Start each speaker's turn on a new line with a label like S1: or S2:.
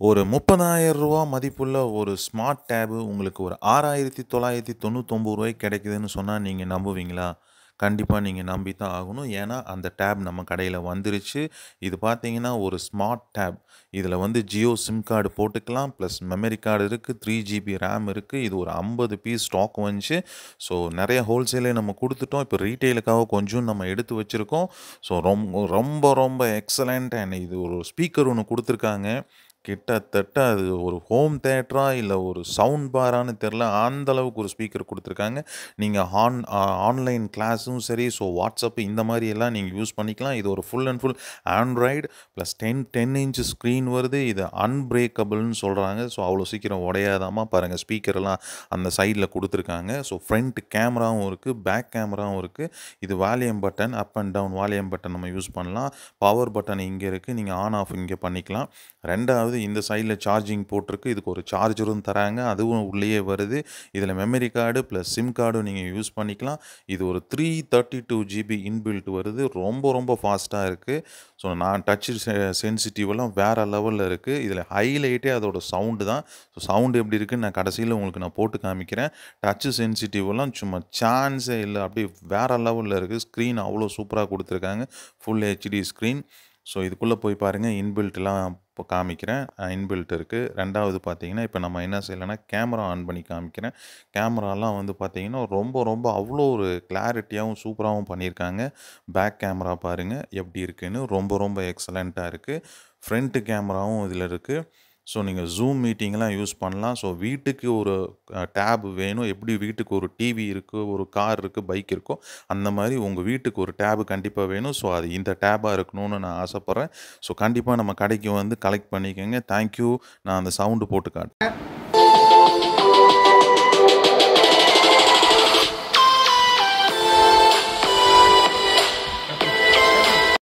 S1: ஒரு ரூ. 30,000 மதிப்புள்ள ஒரு ஸ்மார்ட் டேபு உங்களுக்கு ஒரு ரூ. 6,999 கிடைக்குதுன்னு சொன்னா நீங்க நம்புவீங்களா? கண்டிப்பா நீங்க நம்பி தான் ஆகணும். ஏன்னா, அந்த டேப் நம்ம கடையில வந்துருச்சு. இது பார்த்தீங்கன்னா, ஒரு ஸ்மார்ட் டேப். இதில வந்து ஜியோ சிம் கார்டு போட்டுக்கலாம். ப்ளஸ் மெமரி கார்டு இருக்கு. 3 ஜிபி ரேம் இருக்கு. இது ஒரு 50 பீஸ் ஸ்டாக் வந்துச்சு. ஸோ, நெறைய ஹோல்சேலே நம்ம குடுத்துட்டோம். இப்போ ரீட்டெயிலுக்காக கொஞ்சம் நம்ம எடுத்து வச்சிருக்கோம். ஸோ, ரொம்ப ரொம்ப எக்ஸலன்ட் அண்ட் இது ஒரு ஸ்பீக்கர் ஒண்ணு குடுத்துருக்காங்க. கிட்டத்தட்ட அது ஒரு ஹோம் தியேட்டரா இல்ல ஒரு சவுண்ட் பாரான்னு தெரியல. அந்த அளவுக்கு ஒரு ஸ்பீக்கர் குடுத்துருக்காங்க. நீங்க ஆன்லைன் கிளாஸும் சரி, ஸோ WhatsApp இந்த மாரி எல்லாம் நீங்க யூஸ் பண்ணிக்கலாம். இது ஒரு full and full Android plus 10 inch screen வருது. இது அன்பிரேக்கபிள்னு சொல்றாங்க. ஸோ அவ்வளோ சீக்கிரம் உடையாதாம்மா. பாருங்க ஸ்பீக்கர்லாம் அந்த சைட்ல குடுத்துருக்காங்க. ஸோ ஃப்ரண்ட் கேமராவும் இருக்கு, பேக் கேமராவும் இருக்கு. இது volume button, up and down volume button நம்ம யூஸ் பண்ணலாம். பவர் பட்டன் இங்க இருக்கு. நீங்க ஆன், ஆஃப் இங்க பண்ணிக்கலாம். 2வது இந்த சைட்ல சார்ஜிங் போர்ட் இருக்கு. இதுக்கு ஒரு சார்ஜரும் தராங்க. அதுவும் உள்ளேயே வருது. இதில மெமரி கார்டு ப்ளஸ் சிம் கார்டும் நீங்க யூஸ் பண்ணிக்கலாம். இது ஒரு 332 ஜிபி இன்பில்ட் வருது. ரொம்ப ஃபாஸ்ட்டா இருக்கு. ஸோ நான் டச் சென்சிட்டிவ்லாம் வேற லெவல்ல இருக்கு. இதில ஹைலைட்டே அதோட சவுண்டு தான். ஸோ சவுண்ட் எப்படி இருக்குன்னு நான் கடைசியில உங்களுக்கு நான் போட்டு காமிக்கிறேன். டச் சென்சிட்டிவ்லாம் சும்மா சான்ஸே இல்ல. அப்படியே வேற லெவல்ல இருக்கு. ஸ்க்ரீன் அவ்வளோ சூப்பரா குடுத்துருக்காங்க. Full HD screen. ஸோ இதுக்குள்ள போய் பாருங்க. இன்பில்ட்லாம் இப்போ காமிக்கிறேன். இன்பில்ட் இருக்கு. 2வது பார்த்தீங்கன்னா, இப்போ நம்ம என்ன செய்யலாம்னா, கேமரா ஆன் பண்ணி காமிக்கிறேன். கேமராலாம் வந்து பார்த்தீங்கன்னா, ரொம்ப அவ்வளோ ஒரு கிளாரிட்டியாவும், சூப்பராவும் பண்ணியிருக்காங்க. பேக் கேமரா பாருங்க எப்படி இருக்குன்னு. ரொம்ப எக்ஸலன்ட்டா இருக்கு. ஃப்ரண்ட் கேமராவும் இதில இருக்கு. ஸோ நீங்க Zoom மீட்டிங்லாம் யூஸ் பண்ணலாம். ஸோ வீட்டுக்கு ஒரு டேப் வேணும். எப்படி வீட்டுக்கு ஒரு டிவி இருக்கு, ஒரு கார் இருக்கு, பைக் இருக்கோ, அந்த மாரி உங்க வீட்டுக்கு ஒரு டேப் கண்டிப்பா வேணும். ஸோ அது இந்த டேபா இருக்கணும்னு நான் ஆசைப்படுறேன். ஸோ கண்டிப்பா நம்ம கடைக்கு வந்து கலெக்ட் பண்ணிக்கங்க. Thank you. நான் அந்த சவுண்ட் போட்டு காட்டுறேன்.